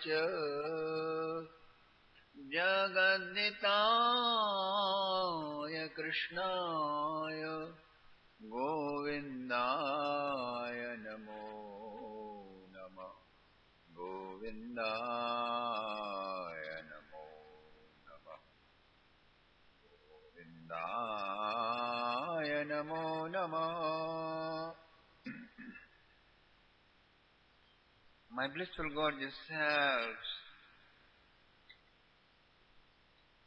च जगद्दिताय कृष्णाय गोविन्दाय नमो नमः गोविन्दाय नमो नमः गोविन्दाय नमो नमः. My blissful gorgeous selves,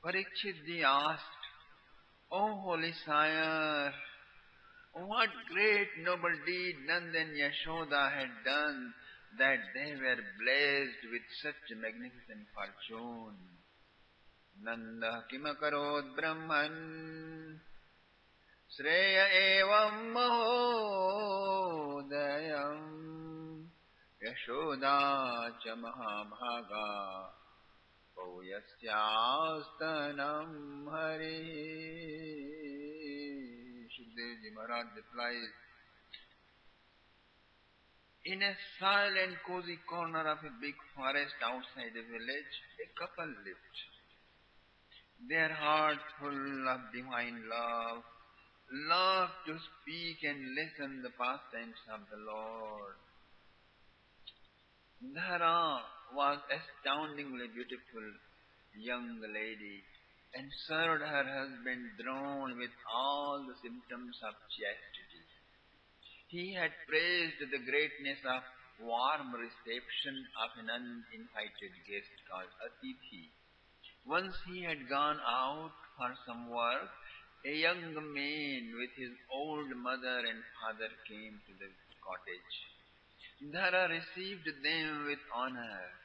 Parikshitji asked, O holy sire, what great noble deed Nanda and Yashoda had done that they were blessed with such magnificent fortune? Nanda kimakarod brahman Shreya evam mahodayam Yashoda cha mahabhaga Pauyasyastanam hari. Shukadevji Maharaj replies, in a silent cozy corner of a big forest outside a village, a couple lived. Their heart full of divine love, loved to speak and listen the pastimes of the Lord. Dhara was astoundingly beautiful young lady and served her husband Drona with all the symptoms of chastity. He had praised the greatness of warm reception of an uninvited guest called Atithi. Once he had gone out for some work, a young man with his old mother and father came to the cottage. Dhara received them with honor.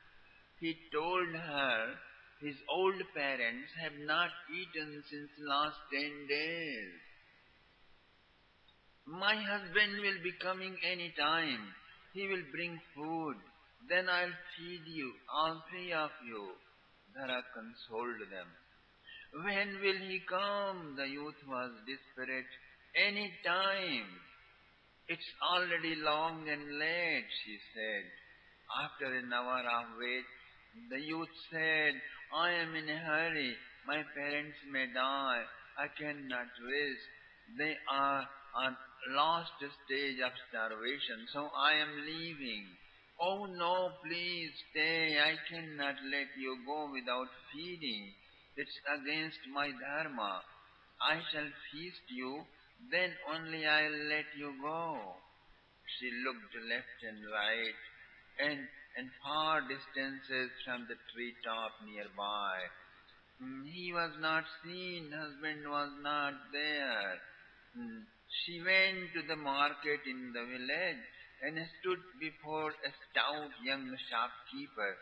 He told her his old parents have not eaten since last 10 days. My husband will be coming any time. He will bring food. Then I'll feed you, all three of you. Dhara consoled them. When will he come? The youth was desperate. Any time. It's already long and late, she said. After an hour of wait, the youth said, I am in a hurry. My parents may die. I cannot risk. They are on last stage of starvation, so I am leaving. Oh no, please stay. I cannot let you go without feeding. It's against my dharma. I shall feast you, then only I'll let you go. She looked left and right and far distances from the treetop nearby. He was not seen, husband was not there. She went to the market in the village and stood before a stout young shopkeeper.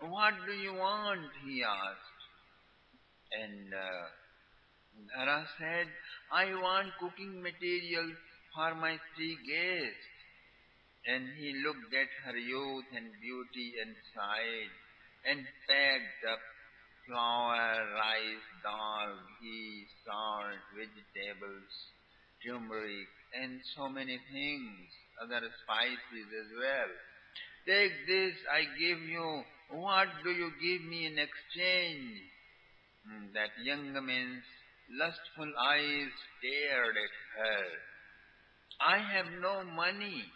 What do you want? He asked. And Dhara said, I want cooking material for my 3 guests. And he looked at her youth and beauty and sighed and packed up flour, rice, dal, ghee, salt, vegetables, turmeric, and so many things, other spices as well. Take this, I give you. What do you give me in exchange? That young man's lustful eyes stared at her. I have no money.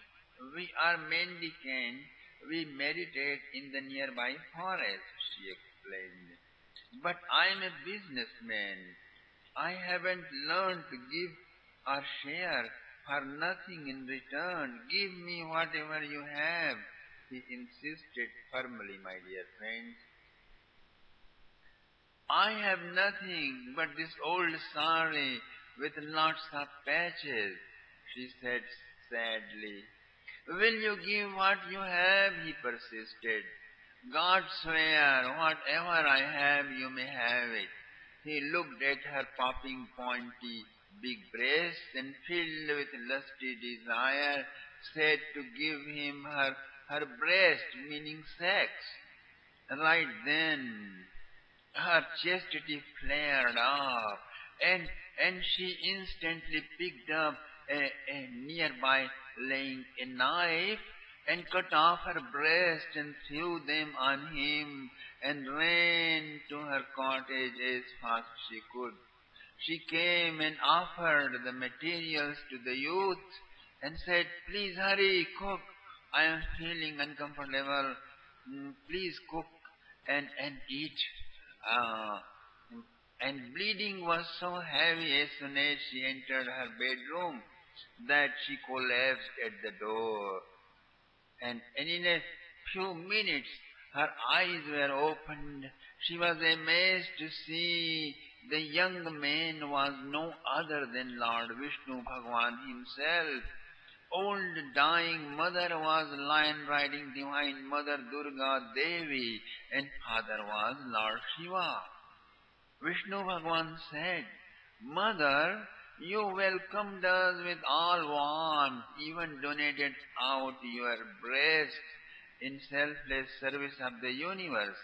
We are mendicant. We meditate in the nearby forest, she explained. But I am a businessman. I haven't learned to give or share for nothing in return. Give me whatever you have, he insisted firmly, my dear friends. I have nothing but this old sari with lots of patches, she said sadly. Will you give what you have? He persisted. God swear, whatever I have, you may have it. He looked at her popping pointy big breasts and filled with lusty desire, said to give him her breast, meaning sex. Right then, her chastity flared up, and she instantly picked up a nearby laying a knife and cut off her breast and threw them on him and ran to her cottage as fast as she could. She came and offered the materials to the youth and said, "Please hurry, cook. I am feeling uncomfortable. Please cook and eat." Uh, and bleeding was so heavy as soon as she entered her bedroom that she collapsed at the door. And in a few minutes her eyes were opened. She was amazed to see the young man was no other than Lord Vishnu Bhagwan himself. Old dying mother was lion riding divine mother Durga Devi, and father was Lord Shiva. Vishnu Bhagwan said, "Mother, you welcomed us with all warmth, even donated out your breast in selfless service of the universe.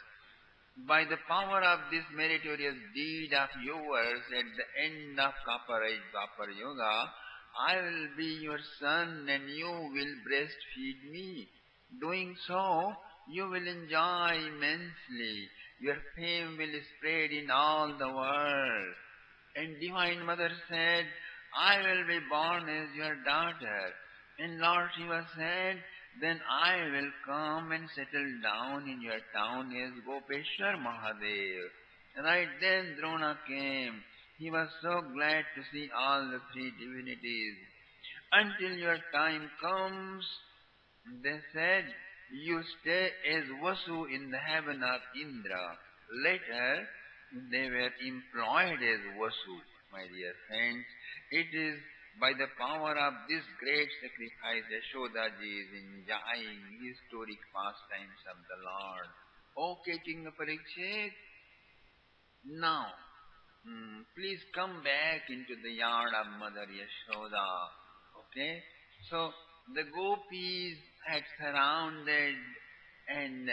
By the power of this meritorious deed of yours at the end of Copper Age, Copper Yoga, I will be your son and you will breastfeed me. Doing so, you will enjoy immensely. Your fame will spread in all the world." And Divine Mother said, "I will be born as your daughter." And Lord Shiva said, "Then I will come and settle down in your town as Gopeshwar Mahadev." Right then Drona came. He was so glad to see all the three divinities. "Until your time comes," they said, "you stay as Vasu in the heaven of Indra." Later, they were employed as Vasu, my dear friends. It is by the power of this great sacrifice Yashodaji is enjoying historic pastimes of the Lord. Okay, King Parikshit, now please come back into the yard of Mother Yashoda. Okay? So the gopis had surrounded and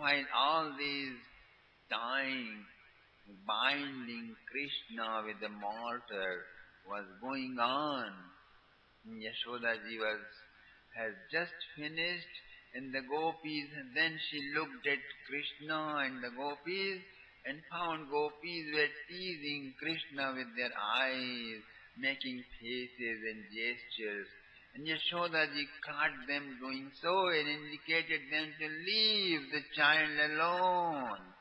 while all these dying, binding Krishna with the mortar was going on, Yashodaji has just finished, and the gopis, and then she looked at Krishna and the gopis and found gopis were teasing Krishna with their eyes, making faces and gestures. And Yashodaji caught them doing so and indicated them to leave the child alone.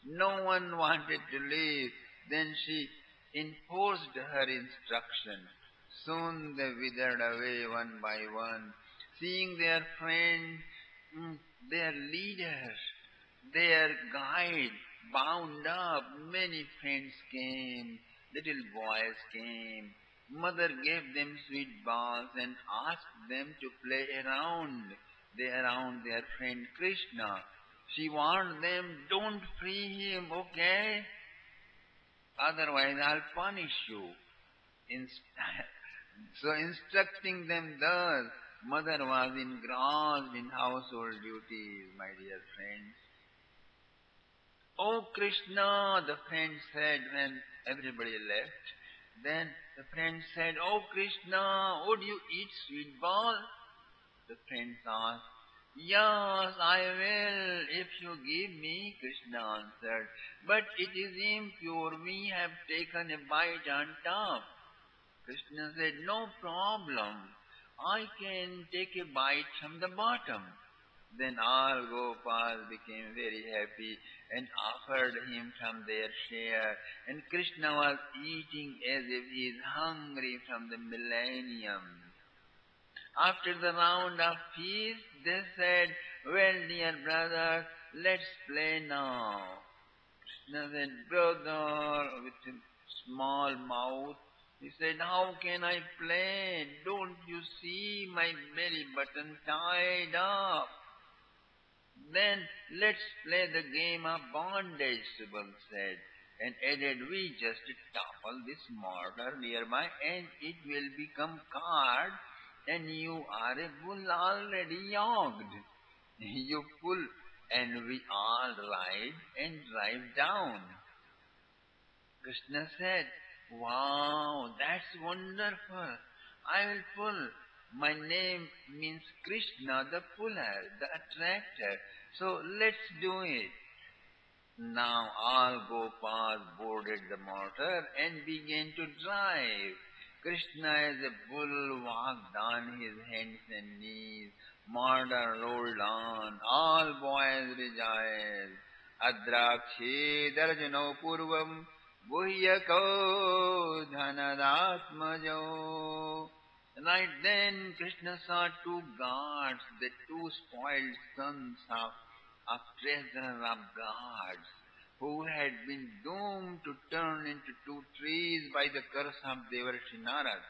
No one wanted to leave. Then she enforced her instruction. Soon they withered away one by one, seeing their friend, their leader, their guide bound up. Many friends came, little boys came. Mother gave them sweet balls and asked them to play around their friend Krishna. She warned them, "Don't free him, okay? Otherwise I'll punish you." So instructing them thus, Mother was engrossed in household duties, my dear friends. "Oh Krishna," the friend said when everybody left. Then the friend said, "Oh Krishna, would you eat sweet ball?" The friends asked. "Yes, I will, if you give me," Krishna answered. "But it is impure. We have taken a bite on top." Krishna said, "No problem. I can take a bite from the bottom." Then all Gopals became very happy and offered him from their share. And Krishna was eating as if he is hungry from the millennium. After the round of feast, they said, "Well, dear brother, let's play now." Krishna said, "Brother," with a small mouth, he said, "How can I play? Don't you see my belly button tied up?" "Then let's play the game of bondage," Subal said, and added, "We just topple this mortar nearby and it will become card, and you are a bull already yogged. You pull and we all ride and drive down." Krishna said, "Wow, that's wonderful. I will pull." My name means Krishna, the puller, the attractor. So let's do it. Now all Gopas boarded the motor and began to drive. Krishna as a bull walked on his hands and knees. Motor rolled on. All boys rejoiced. Adrakshe darjano purvam buhyako dhanadasmajo. Right then Krishna saw two gods, the two spoiled sons of treasure of gods, who had been doomed to turn into two trees by the curse of Devarshi Narad.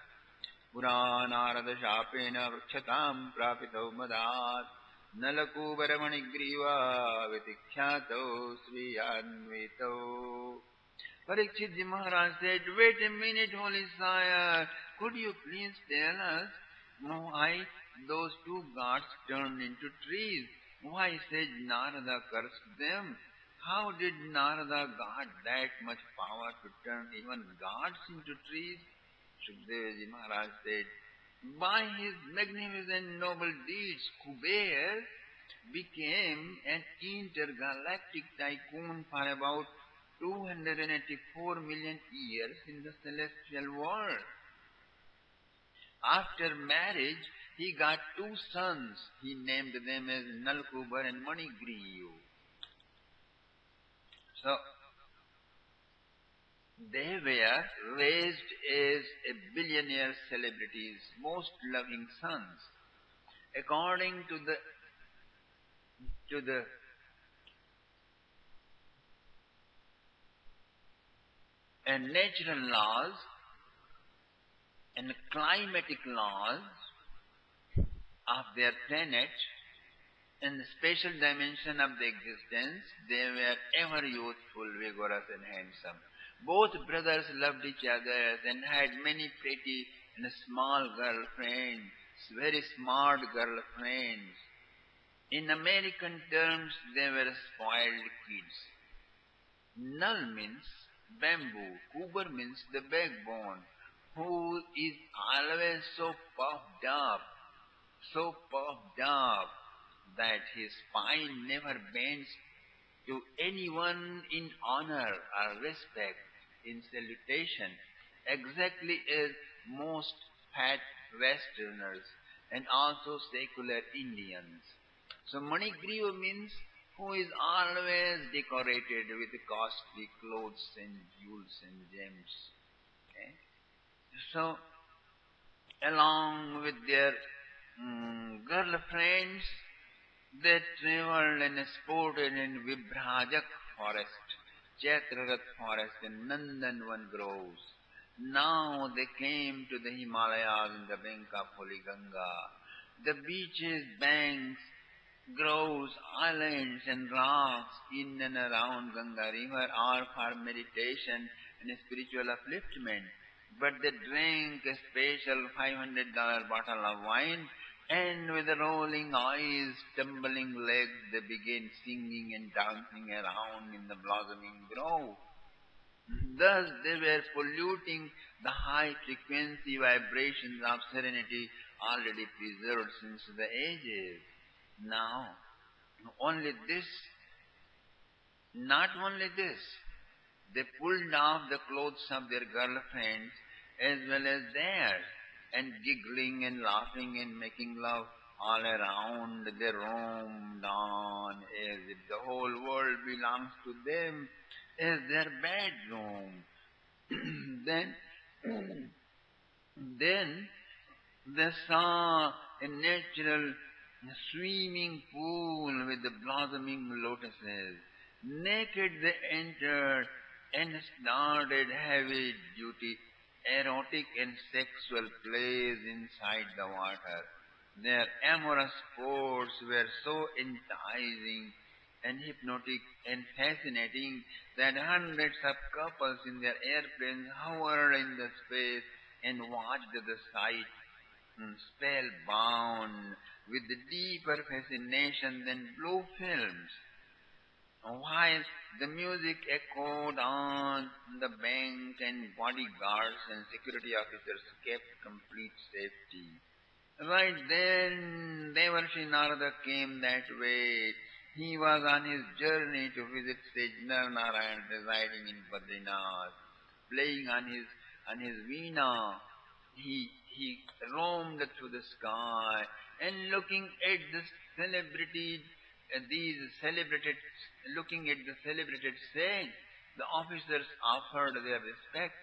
Pura Narada Shapena Vrkshatam Prapito Madat Nalkuber Manigriva Vitikshyato Sriyanvito. Parikshit Ji Maharaj said, wait a minute, holy sire, could you please tell us why those two gods turned into trees? Why said Narada cursed them? How did Narada got that much power to turn even gods into trees? Shukdev Ji Maharaj said, by his magnificent noble deeds, Kuber became an intergalactic tycoon for about 284 million years in the celestial world. After marriage, he got two sons. He named them as Nalkuber and Manigriva. So, they were raised as a billionaire celebrities, most loving sons. According to the natural laws and climatic laws of their planet and the special dimension of the existence, they were ever youthful, vigorous and handsome. Both brothers loved each other and had many pretty and small girlfriends, very smart girlfriends. In American terms, they were spoiled kids. Nal means bamboo, Kuber means the backbone, who is always so puffed up that his spine never bends to anyone in honor or respect, in salutation, exactly as most fat Westerners and also secular Indians. So Manigriva means who is always decorated with costly clothes and jewels and gems. Okay? So along with their girlfriends, they traveled and sported in Vibhrajak forest, Chaitrarat forest and Nandanvan groves. Now they came to the Himalayas in the bank of Holy Ganga. The beaches, banks, groves, islands and rocks in and around Ganga river are for meditation and spiritual upliftment. But they drank a special $500 bottle of wine, and with rolling eyes, tumbling legs, they began singing and dancing around in the blossoming grove. Thus they were polluting the high frequency vibrations of serenity already preserved since the ages. Now, only this, not only this, they pulled off the clothes of their girlfriends as well as theirs, and giggling and laughing and making love all around, they roamed on as if the whole world belongs to them as their bedroom. then, then they saw a natural swimming pool with the blossoming lotuses. Naked they entered and started heavy duty, erotic and sexual plays inside the water. Their amorous sports were so enticing and hypnotic and fascinating that hundreds of couples in their airplanes hovered in the space and watched the sight, spellbound with the deeper fascination than blue films. While the music echoed on the bank and bodyguards and security officers kept complete safety. Right then, Devarshi Narada came that way. He was on his journey to visit sage Narayan residing in Badrinath, playing on his veena. He roamed through the sky and looking at the celebrated these celebrated looking at the celebrated sage, the officers offered their respect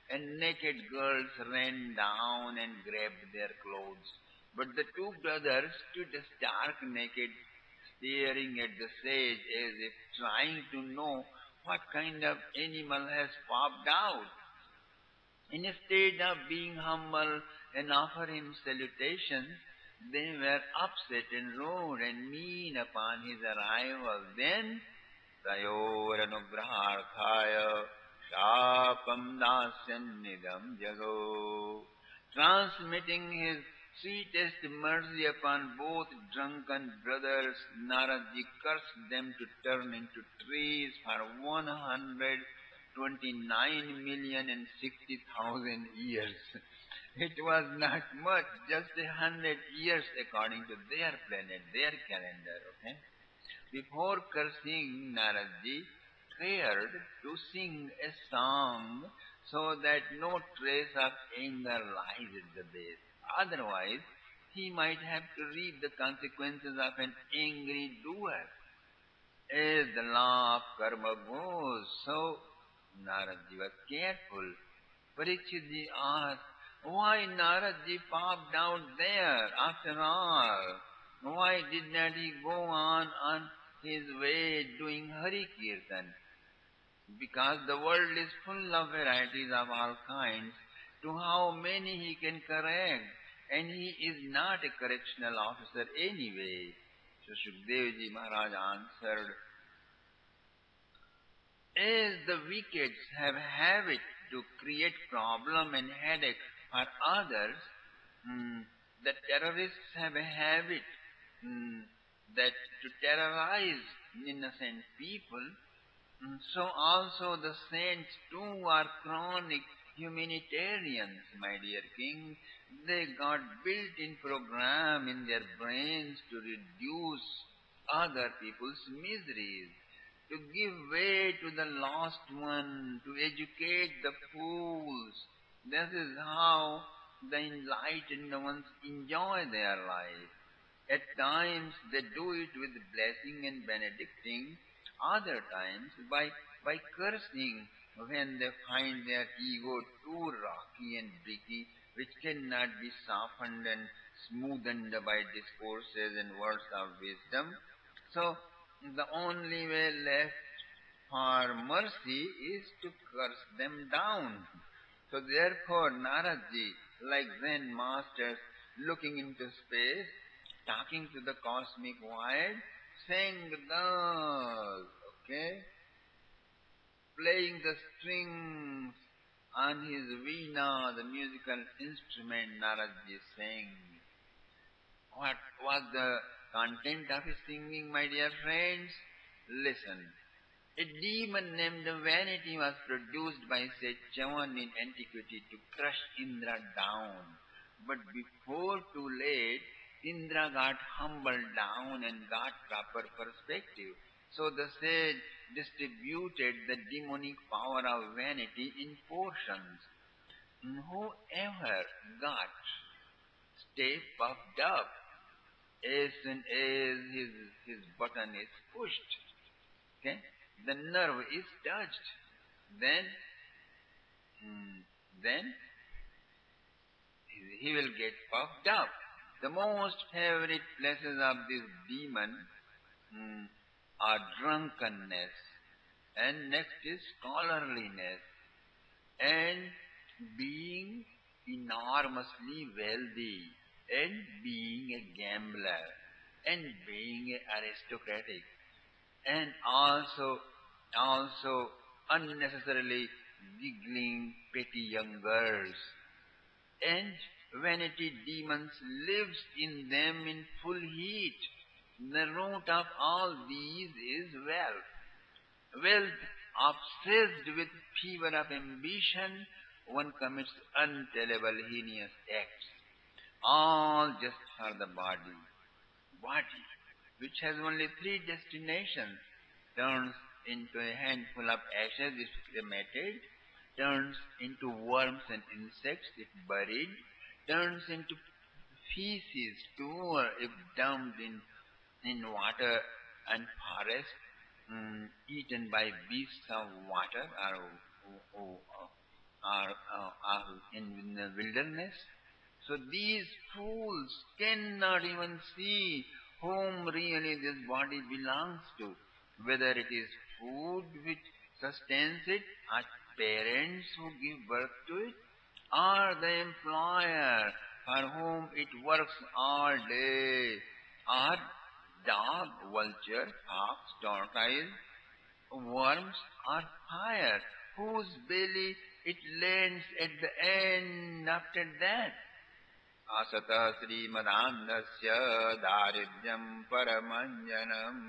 and naked girls ran down and grabbed their clothes. But the two brothers stood stark naked, staring at the sage as if trying to know what kind of animal has popped out. Instead of being humble and offer him salutations, they were upset and rude and mean upon his arrival. Then Tayoranugraharthaya Shapam Dasyannidam Jago, transmitting his sweetest mercy upon both drunken brothers, Naradji cursed them to turn into trees for 129,060,000 years. It was not much, just 100 years according to their planet, their calendar, okay? Before cursing, Naradji feared to sing a song so that no trace of anger lies at the base. Otherwise, he might have to reap the consequences of an angry doer. As the law of karma goes, so Naradji was careful. Parikshitji asked, why Naradji popped out there after all? Why did not he go on his way doing Hari Kirtan? Because the world is full of varieties of all kinds, to how many he can correct, and he is not a correctional officer anyway. So Shukdevji Maharaj answered, as the wicked have habit to create problem and headache for others, the terrorists have a habit that to terrorize innocent people, so also the saints too are chronic humanitarians, my dear king. They got built-in program in their brains to reduce other people's miseries, to give way to the lost one, to educate the fools. This is how the enlightened ones enjoy their life. At times they do it with blessing and benedicting, other times by cursing when they find their ego too rocky and bricky, which cannot be softened and smoothened by discourses and words of wisdom. So the only way left for mercy is to curse them down. So therefore Naradji, like Zen masters looking into space, talking to the cosmic void, sang thus, okay, playing the strings on his veena, the musical instrument Naradji sang. What was the content of his singing, my dear friends? Listen. A demon named Vanity was produced by Sechavan in antiquity to crush Indra down. But before too late, Indra got humbled down and got proper perspective. So the sage distributed the demonic power of vanity in portions. Whoever got stay puffed up as soon as his button is pushed, okay, the nerve is touched, then then he will get puffed up. The most favorite places of this demon are drunkenness, and next is scholarliness, and being enormously wealthy, and being a gambler, and being aristocratic, and also unnecessarily giggling petty young girls. And vanity demons lives in them in full heat. The root of all these is wealth. Wealth obsessed with fever of ambition, one commits untellable heinous acts. all just for the body. Body, which has only three destinations, turns into a handful of ashes if cremated, turns into worms and insects if buried, turns into feces too if dumped in water and forest, eaten by beasts of water or in the wilderness. So these fools cannot even see whom really this body belongs to, whether it is food which sustains it, or parents who give birth to it, or the employer for whom it works all day, or dog, vulture, fox, tortoise, worms, or fire, whose belly it lands at the end after that. असतः श्रीमदान्धस्य दारिद्र्यम् परमञ्जनम्.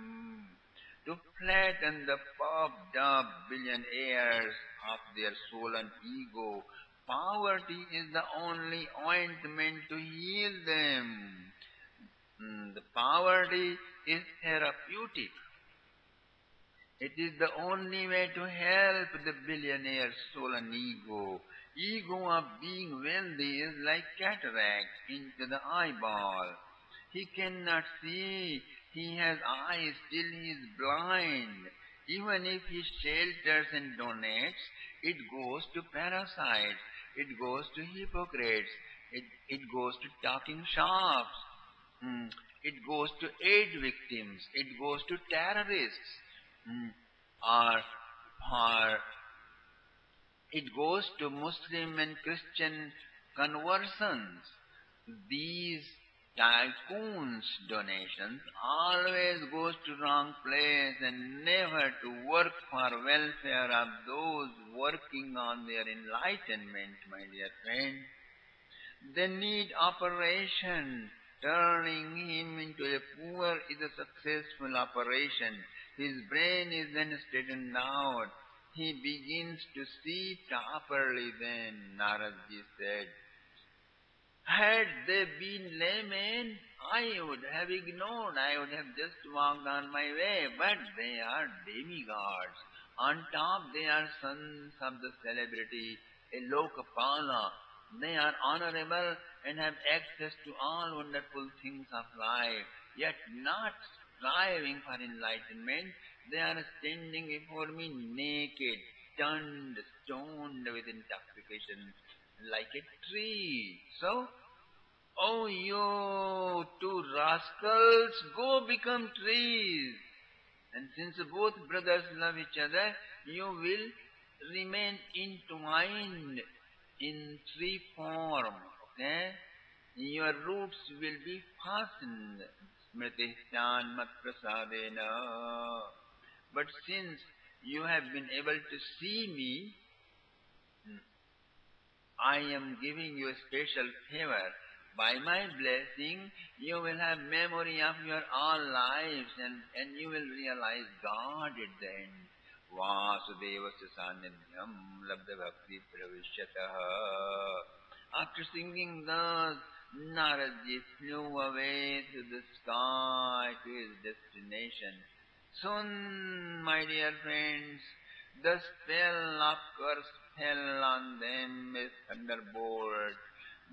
To flatten the puffed up billionaires of their soul and ego, poverty is the only ointment to heal them. The poverty is therapeutic. It is the only way to help the billionaire's soul and ego. Ego of being wealthy is like cataract into the eyeball. He cannot see. He has eyes, still he is blind. Even if he shelters and donates, it goes to parasites. It goes to hypocrites. It goes to talking shops. Mm, It goes to aid victims. It goes to terrorists. Mm, or for it goes to Muslim and Christian conversions. These tycoons' donations always goes to wrong place and never to work for welfare of those working on their enlightenment, my dear friend. They need operation. Turning him into a poor is a successful operation. His brain is then straightened out. He begins to see properly then, Naradji said. Had they been laymen, I would have ignored, I would have just walked on my way, but they are demigods. On top, they are sons of the celebrity Lokapala. They are honorable and have access to all wonderful things of life, yet not striving for enlightenment. They are standing before me naked, stunned, stoned with intoxication, like a tree. So, oh, you two rascals, go become trees. And since both brothers love each other, you will remain entwined in tree form. Okay? Your roots will be fastened. Smritihyan mat prasadena. But since you have been able to see me, I am giving you a special favor. By my blessing, you will have memory of your all lives and you will realize God at the end. Vasudevasya sannidhyam labdha bhakti pravishyatah. After singing thus, Naradji flew away to the sky to his destination. Soon, my dear friends, the spell of curse fell on them as thunderbolt.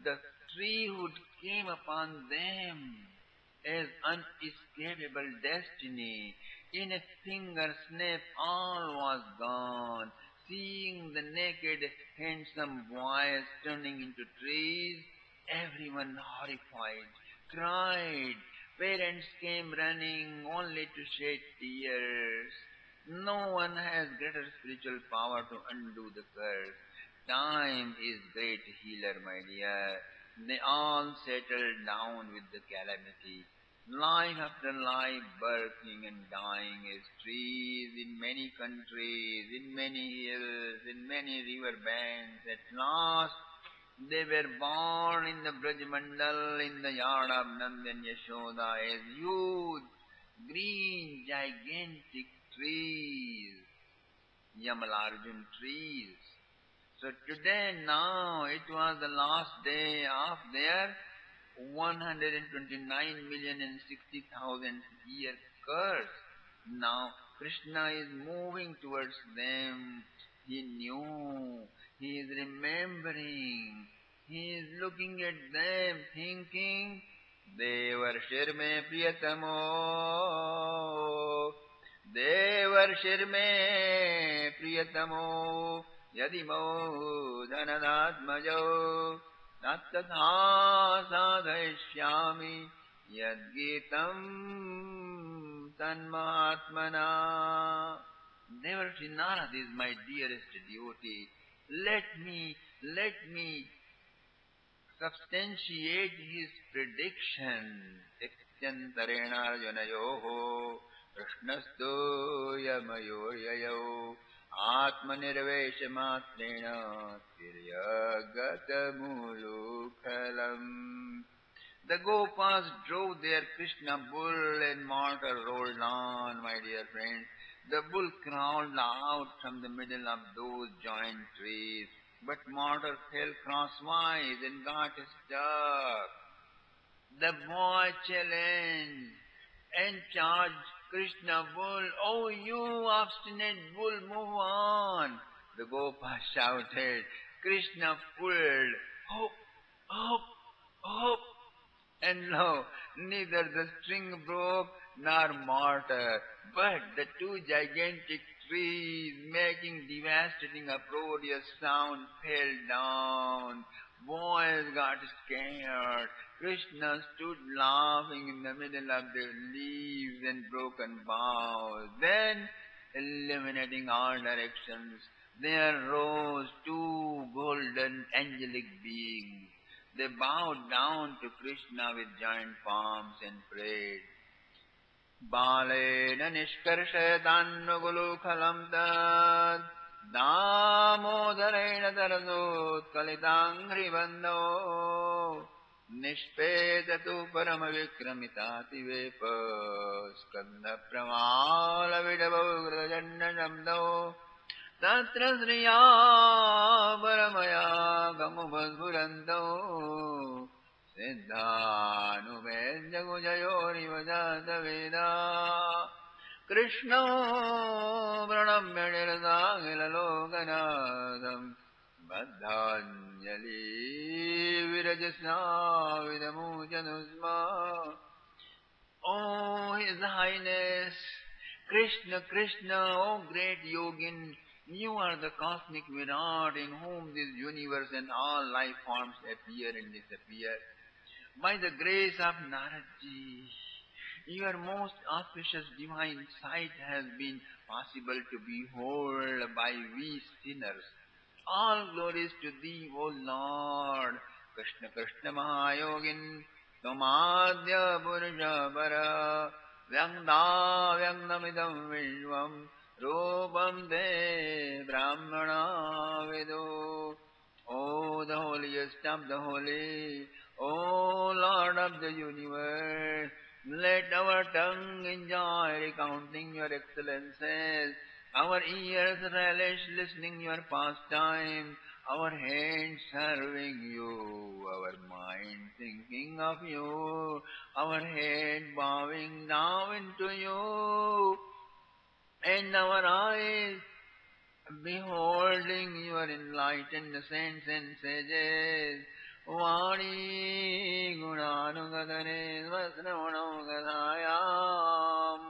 The treehood came upon them as unescapable destiny. In a finger snap, all was gone. Seeing the naked, handsome boys turning into trees, everyone horrified, cried. Parents came running only to shed tears. No one has greater spiritual power to undo the curse. Time is great healer, my dear. They all settled down with the calamity. Life after life, birthing and dying as trees in many countries, in many hills, in many river banks. At last, they were born in the Brajmandal, in the yard of Nand and Yashoda as huge, green, gigantic trees, Yamalarjun trees. So today, now, it was the last day of their 129,060,000 year curse. Now Krishna is moving towards them. He knew, he is remembering, he is looking at them, thinking, Devarshir me priyatamo, Devarshir me priyatamo, Yadimo dhanadatmajo, Nattatha sadhaishyami, Yadgitam tanmahatmana. Devarshi Narad is my dearest devotee. Let me substantiate his prediction. Tektyantarena arjunayoho prashnasto yamayoryayo atmanirvesha matrena tiryagatamulukhalam. The Gopas drove their Krishna bull and mortar rolled on, my dear friends. The bull crawled out from the middle of those giant trees, but mortar fell crosswise and got stuck. The boy challenged and charged Krishna bull, "Oh, you obstinate bull, move on!" The Gopa shouted. Krishna pulled, "Hop, hop, hop!" And lo, neither the string broke nor mortar, but the two gigantic trees, making devastating uproarious sound, fell down. Boys got scared. Krishna stood laughing in the middle of the leaves and broken boughs. Then, illuminating all directions, there rose two golden angelic beings. They bowed down to Krishna with giant palms and prayed. Balena nishkarshayatannugulukhalam tad damodarena tarazot kalitangri bando nishpetatu paramavikramitati vepa skanda pramala vidabhugrajanna shamdo Tatra Sriya Paramaya Gamubhaspuranto Siddhanubedya Gujayori Vajata Veda Krishna Pranamya Nirasangila Lokanadam Baddhanjali Virajasna Vidamujanusma. Oh, His Highness, Krishna, Krishna, oh great yogin, you are the cosmic Virat in whom this universe and all life forms appear and disappear. By the grace of Naradji, your most auspicious divine sight has been possible to behold by we sinners. All glories to thee, O Lord, Krishna Krishna Mahayogin, Tamadya Purusha Para, Vyangda Vyangnamidam Vishvam, Rupam De Brahmana Vidu. O the holiest of the holy, O Lord of the universe, let our tongue enjoy recounting your excellences, our ears relish listening your pastime, our hands serving you, our mind thinking of you, our head bowing down into you, and our eyes beholding your enlightened saints and sages. Vani gunanugadane svasravanaugadayam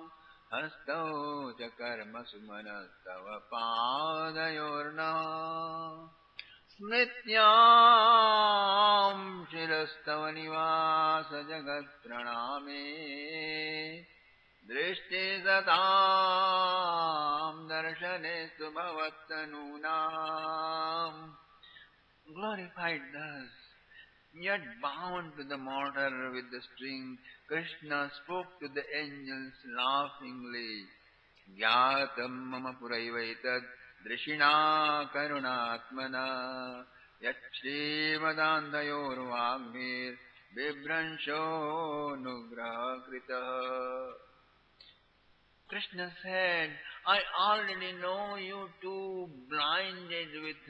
hastau cha karma sumanastava padayorna smrityam shirastava nivasa jagat praname drishti satam darshane subhavattanunam. Glorified thus, yet bound to the mortar with the string, Krishna spoke to the angels laughingly. Gyatam mama puraivaitad drishina karunatmana yat shrimadantayor vagmir vibhransho nugraha krita. Krishna said, I already know you two blinded with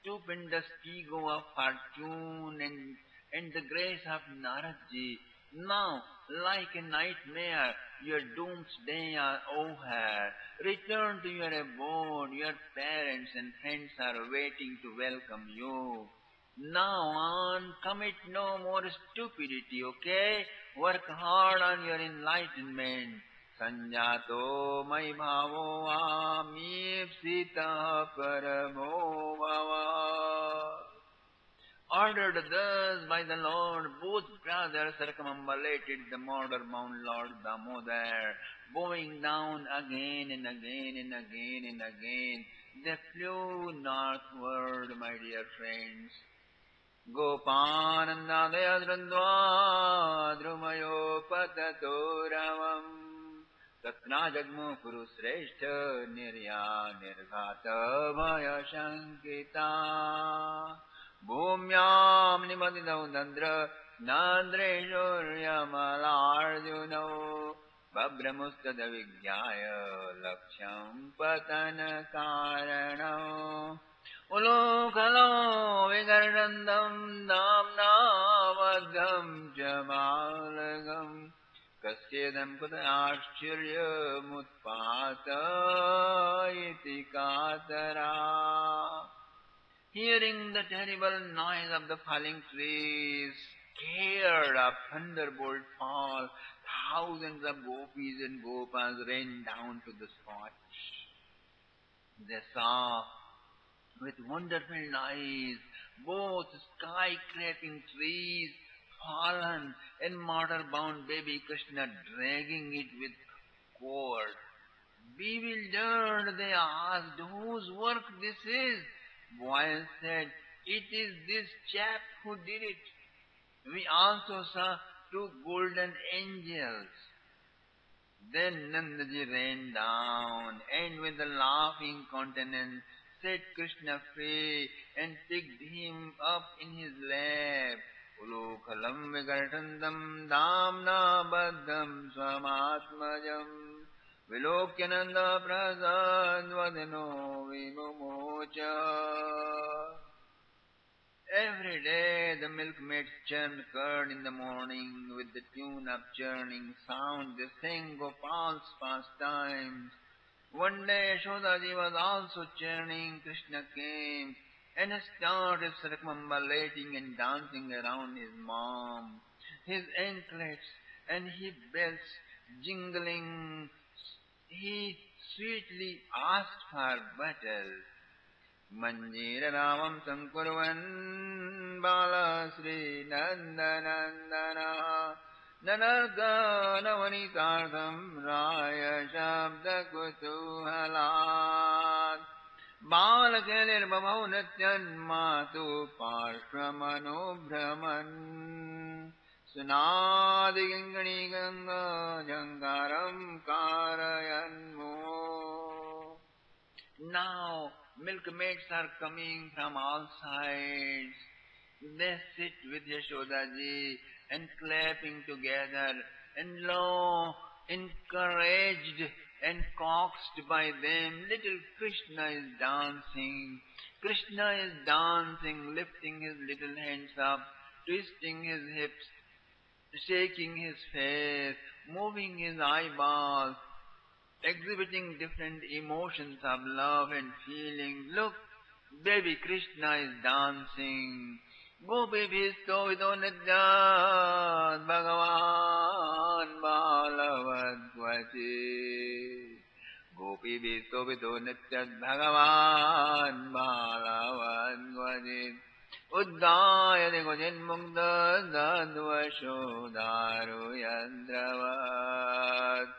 stupendous ego of fortune and and the grace of Naradji. Now, like a nightmare, your doomsday are over. Return to your abode. Your parents and friends are waiting to welcome you. Now on, commit no more stupidity, okay? Work hard on your enlightenment. Sanjato mai bhavo amipsita paramo bhava. Ordered thus by the Lord, both brothers circumambulated the mortar-bound Lord Damodar, bowing down again and again and again and again. They flew northward, my dear friends. गोपानन्दादय द्वन्द्वा द्रुमयो पततो रवम् तत्नाजग्मो कुरुश्रेष्ठ निर्या निर्घात भयशङ्किता भूम्यां निमदितौ दन्द्र नन्द्रेशोर्यमलार्जुनौ बभ्रमुस्तदविज्ञाय लक्ष्यं पतनकारणौ उलूखलो विगर्णन्दं नाम्नावद्धं च बालकम् कस्येदं कुतराश्चर्यमुत्पात इति कातरा. Hearing the terrible noise of the falling trees, scared of thunderbolt fall, thousands of gopis and gopas ran down to the spot. They saw with wonderful eyes both sky-craping trees fallen and mortar-bound baby Krishna dragging it with cord. Bewildered, they asked, whose work this is? Boys said, it is this chap who did it. We also saw two golden angels. Then Nandaji ran down and with a laughing countenance set Krishna free and picked him up in his lap. Ulukhalam vigartandam damna baddham swamatmajam vilokyananda prasad vadano vimomocha. Every day the milkmaids churned curd in the morning. With the tune of churning sound they sang Gopal's pastimes. One day Yashodaji was also churning. Krishna came and started circumambulating and dancing around his mom. His anklets and hip belts jingling, he sweetly asked for butter. Manjira Ramam Sankurvan Bala Sri Nandanandana Nanargana Vanitardham Raya Shabda Kutuhalat Balakelir Babau Natyan Matu Parshramano Brahman Sunadi Gangani Ganga Jangaram Karayanmo. Now milkmaids are coming from all sides. They sit with Yashodaji and clapping together, and lo, encouraged and coaxed by them, little Krishna is dancing. Krishna is dancing, lifting his little hands up, twisting his hips, shaking his face, moving his eyeballs, exhibiting different emotions of love and feeling. Look, baby Krishna is dancing. Gopi bhisto vidonajat Bhagavan balavad gvachi. Gopi bhisto vidonajat Bhagavan balavad gvachi. Uddayate gojen mugda dadvasho daru yandravat.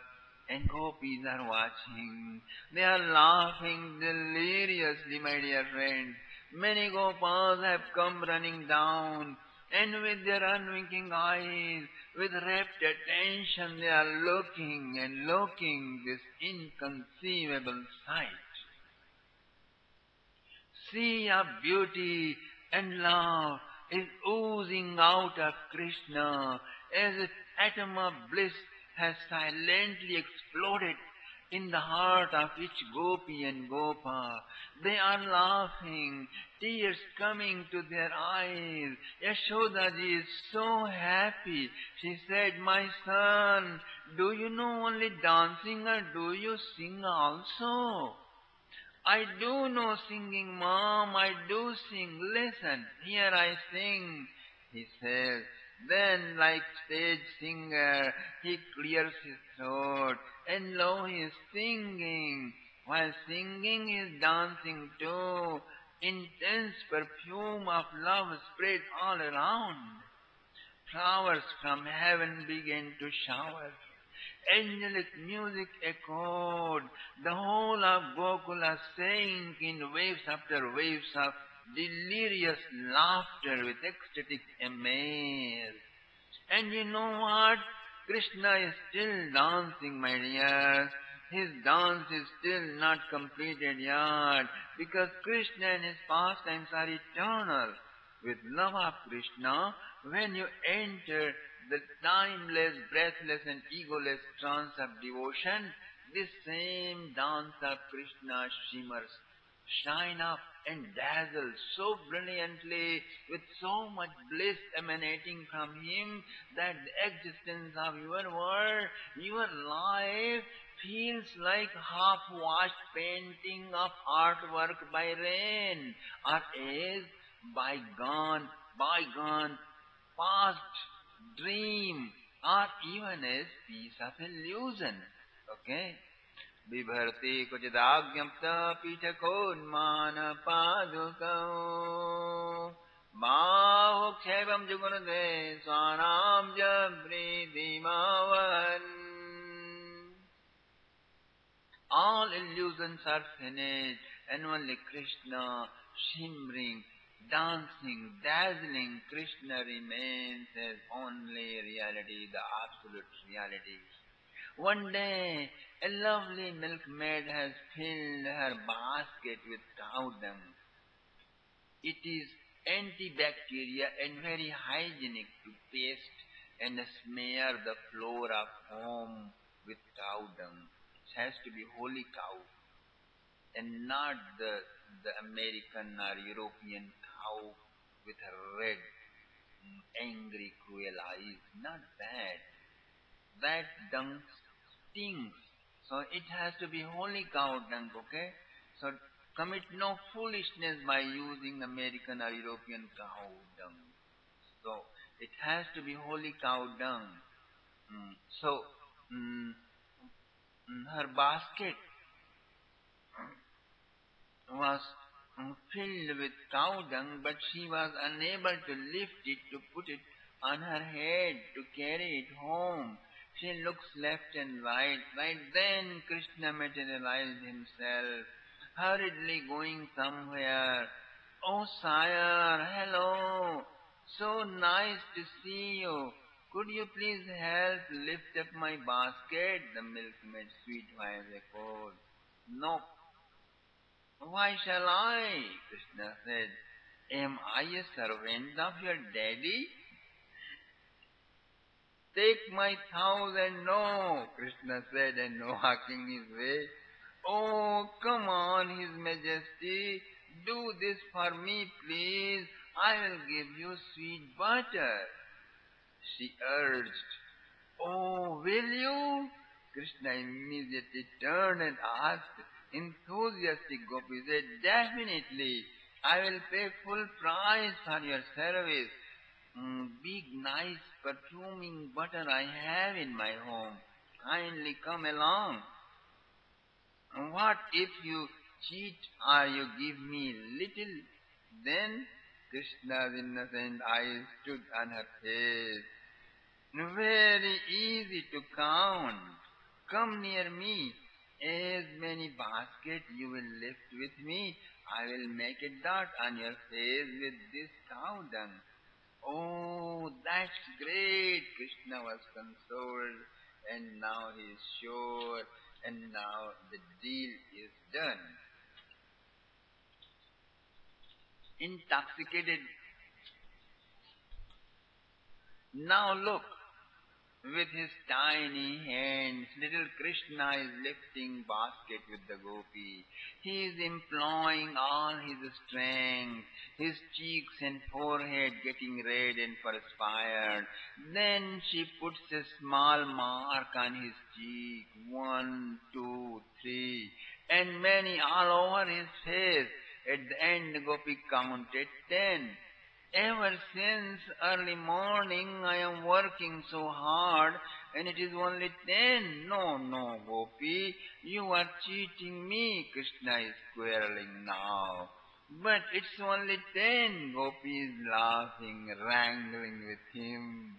And gopis are watching. They are laughing deliriously, my dear friends. Many gopas have come running down, and with their unwinking eyes, with rapt attention, they are looking and looking this inconceivable sight. Sea of beauty and love is oozing out of Krishna as if atom of bliss has silently exploded in the heart of each gopi and gopa. They are laughing, tears coming to their eyes. Yashodaji is so happy. She said, "My son, do you know only dancing or do you sing also?" "I do know singing, Mom, I do sing. Listen, here I sing," he says. Then, like stage singer, he clears his throat, and lo, he is singing. While singing, he is dancing too. Intense perfume of love spread all around. Flowers from heaven began to shower. Angelic music echoed. The whole of Gokula sank in waves after waves of delirious laughter with ecstatic amaze. And you know what? Krishna is still dancing, my dear. His dance is still not completed yet because Krishna and his pastimes are eternal. With love of Krishna, when you enter the timeless, breathless, and egoless trance of devotion, this same dance of Krishna shimmers, shine up and dazzle so brilliantly with so much bliss emanating from him that the existence of your world, your life feels like half-washed painting of artwork by rain or as bygone, past dream or even as piece of illusion. Okay? बिभर्ति क्वचिदाज्ञप्त पीठकोन्मानपादुकौ बाहुक्षेपं जुगुरुदे स्वानां जप्रीतिमावहन्. All illusions are finished, and only Krishna, shimmering, dancing, dazzling Krishna remains as only reality, the absolute reality. One day, a lovely milkmaid has filled her basket with cow dung. It is antibacterial and very hygienic to paste and smear the floor of home with cow dung. It has to be holy cow and not the American or European cow with red, angry, cruel eyes. Not that. That dung stings. So it has to be holy cow dung, okay? So commit no foolishness by using American or European cow dung. So it has to be holy cow dung. So her basket was filled with cow dung, but she was unable to lift it, to put it on her head, to carry it home. She looks left and right. Right then Krishna materialized himself, hurriedly going somewhere. "Oh, sire, hello. So nice to see you. Could you please help lift up my basket?" the milkmaid sweet voice echoed. "No. Why shall I?" Krishna said. "Am I a servant of your daddy?" "Take my 1,000." "No," Krishna said, and walking his way. "Oh, come on, His Majesty. Do this for me, please. I will give you sweet butter," she urged. "Oh, will you?" Krishna immediately turned and asked. Enthusiastic Gopi said, "Definitely. I will pay full price for your service. Big, nice, perfuming butter I have in my home. Kindly come along." "What if you cheat or you give me little?" Then Krishna's innocent eyes stood on her face. "Very easy to count. Come near me. As many baskets you will lift with me, I will make a dot on your face with this cow dung." "Oh, that's great!" Krishna was consoled, and now he is sure, and now the deal is done. Intoxicated. Now look, With his tiny hands, little Krishna is lifting basket with the gopi. He is employing all his strength, his cheeks and forehead getting red and perspired. Then she puts a small mark on his cheek, 1, 2, 3, and many all over his face. At the end, Gopi counted 10. Ever since early morning I am working so hard and it is only 10. No, no, Gopi, you are cheating me, Krishna is quarreling now. But it's only 10. Gopi is laughing, wrangling with him.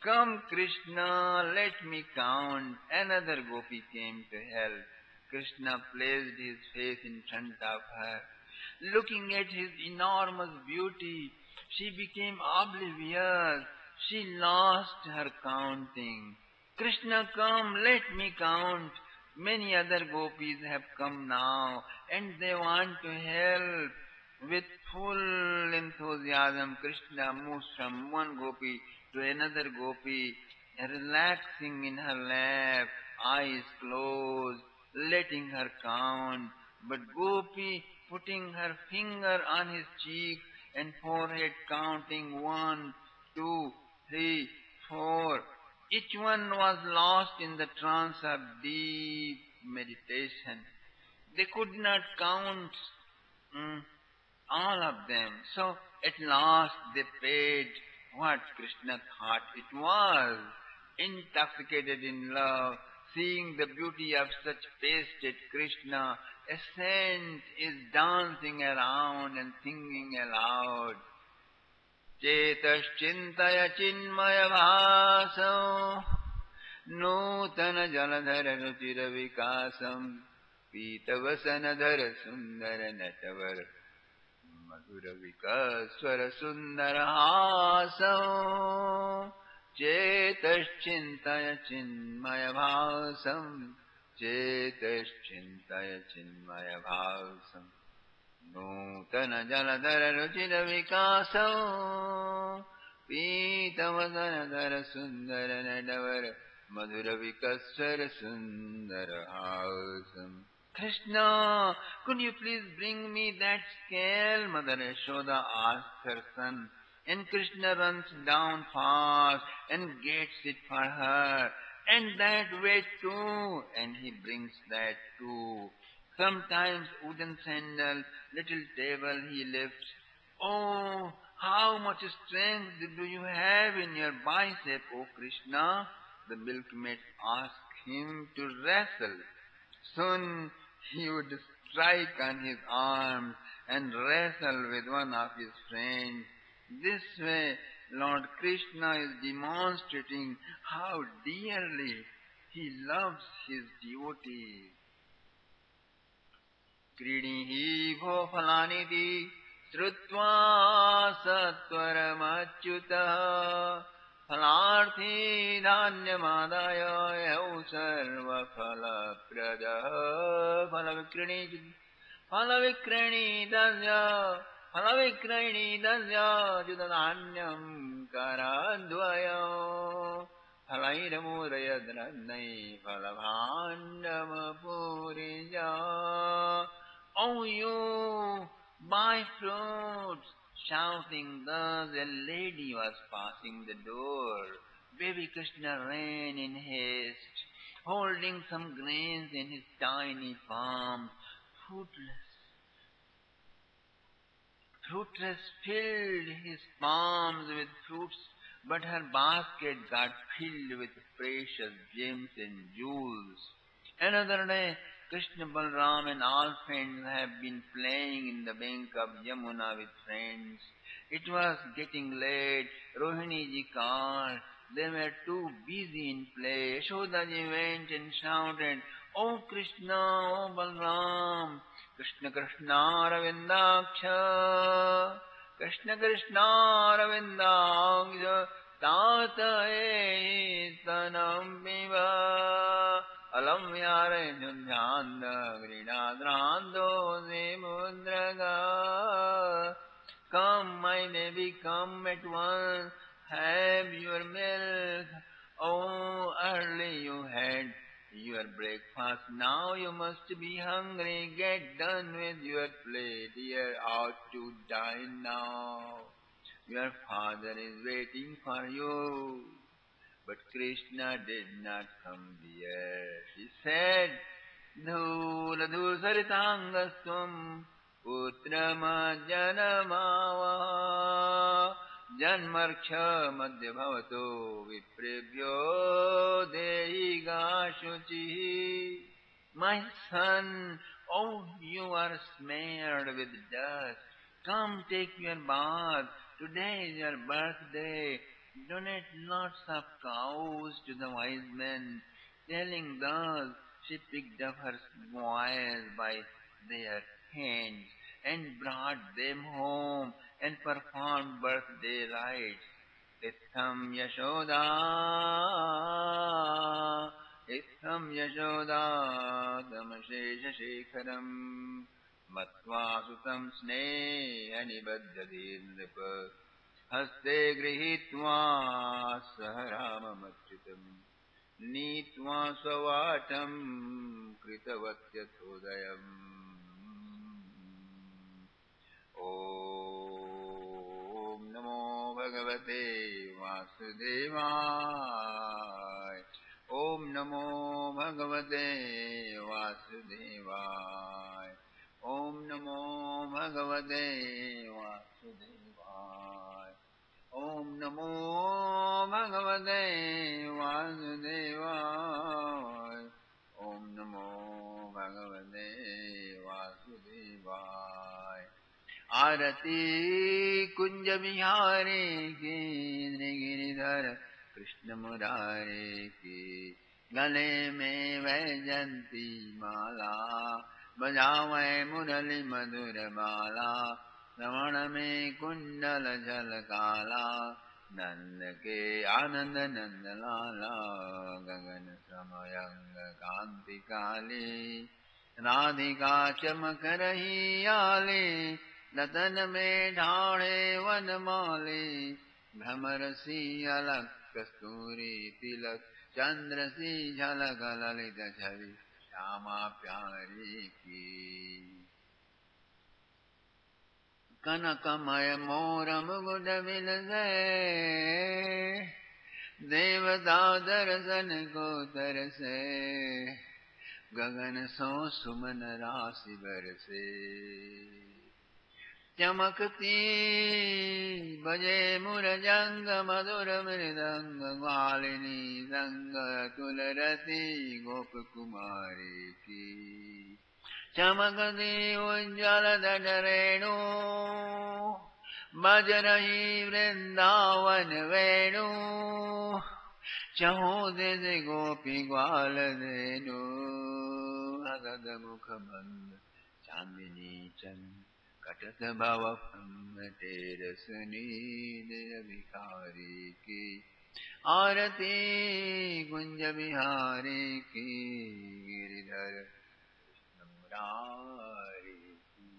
Come, Krishna, let me count. Another Gopi came to help. Krishna placed his face in front of her. Looking at his enormous beauty, she became oblivious. She lost her counting. Krishna, come, let me count. Many other gopis have come now and they want to help. With full enthusiasm, Krishna moves from one gopi to another gopi, relaxing in her lap, eyes closed, letting her count. But Gopi, putting her finger on his cheek and forehead, counting 1, 2, 3, 4. Each one was lost in the trance of deep meditation. They could not count mm, all of them. So at last they paid what Krishna thought it was. Intoxicated in love, seeing the beauty of such pasted Krishna, a saint is dancing around and singing aloud. Chetaschintaya chinmaya bhasam nutana jaladhara ruchira vikasam Pitavasanadhara sundara natavar Madhura vikaswara sundara hasam Chetaschintaya chinmaya bhasam Chetaschintaya chinmaya bhasam Nutana jaladhara ruchira vikasam Pitavasanadhara sundara natavar Madhura vikaswara sundara hasam Krishna, could you please bring me that scale? Mother Yashoda asked her son. And Krishna runs down fast and gets it for her. And that weight too. And he brings that too. Sometimes wooden sandal, little table he lifts. Oh, how much strength do you have in your bicep, O Krishna? The milkmaid asked him to wrestle. Soon he would strike on his arms and wrestle with one of his friends. This way, Lord Krishna is demonstrating how dearly he loves his devotees. Krinihi bho phalaniti srutva sattvaramachyuta Phalarthi dhanyamādāya yau sarva phala prada Phalavikrani dasya judadanyam karadvaya Phalairamudayadranai phalabhandamapurija Oh, you buy fruits. Shouting thus, a lady was passing the door. Baby Krishna ran in haste, holding some grains in his tiny palm. Fruitless filled his palms with fruits, but her basket got filled with precious gems and jewels. Another day, Krishna, Balram and all friends have been playing in the bank of Yamuna with friends. It was getting late. Rohini ji called. They were too busy in play. Yashoda ji went and shouted, Oh Krishna, oh Balram, Krishna Krishna Ravindaksha, Krishna Krishna Ravindaksha, Tata Etanam Viva. Alam yare nyanda grinadrando zimudraga. Come, my baby, come at once. Have your milk. Oh, early you had your breakfast, now you must be hungry. Get done with your play, dear, out to dine now. Your father is waiting for you. But Krishna did not come dear. He said, Dhula dhusaritangastum putrama janamava janmarksha madhya bhavato vipribhyo deiga shuchi. My son, oh, you are smeared with dust. Come take your bath. Today is your birthday. Donate lots of cows to the wise men. Telling thus, she picked up her boys by their hands and brought them home and performed birthday rites. Itham Yashoda, Itham Yashoda, Damashesha Shekharam, Matva Sutam Sneha Nibaddhadirnripa, Haste Grihitva Saharamamachitam, Nitva Swavatam Kritavatyachodayam. Om Namo Bhagavate Vasudevaya. Om Namo Bhagavate Vasudevaya. Om Namo Bhagavate Vasudevaya. Om Namo Bhagavate Vasudevaya. Om Namo Bhagavate Vasudevaya. आरती कुंज बिहारी की गिरिधर कृष्ण मुरारे की गले में वैजंती माला बजावे मुरली मधुर बाला श्रवण में कुंडल जल काला नंद के आनंद नंद लाला गगन समयंग कांति काली राधिका चमक रही आली लतन में ढाढ़े वनमाली भ्रमर सी अलग कस्तूरी तिलक चंद्र सी झलक ललित छवि श्यामा प्यारी की कनकमय मोर मुकुट बिलसे देवता दर्शन को तरसे गगन सो सुमन राशि बरसे चमकती बजे मुरजंग मधुर मृदंग मालिनी संग तुलरती गोप कुमारी की चमकती उज्जवल तट रेणु बज रही वृंदावन वेणु चहुदिश गोपी ग्वाल धेनु हसद मुख बंद चांदनी चंद कटत भव तेरस नीद भिखारी की आरती कुंज बिहारी की गिरिधर मुरारी की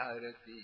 आरती।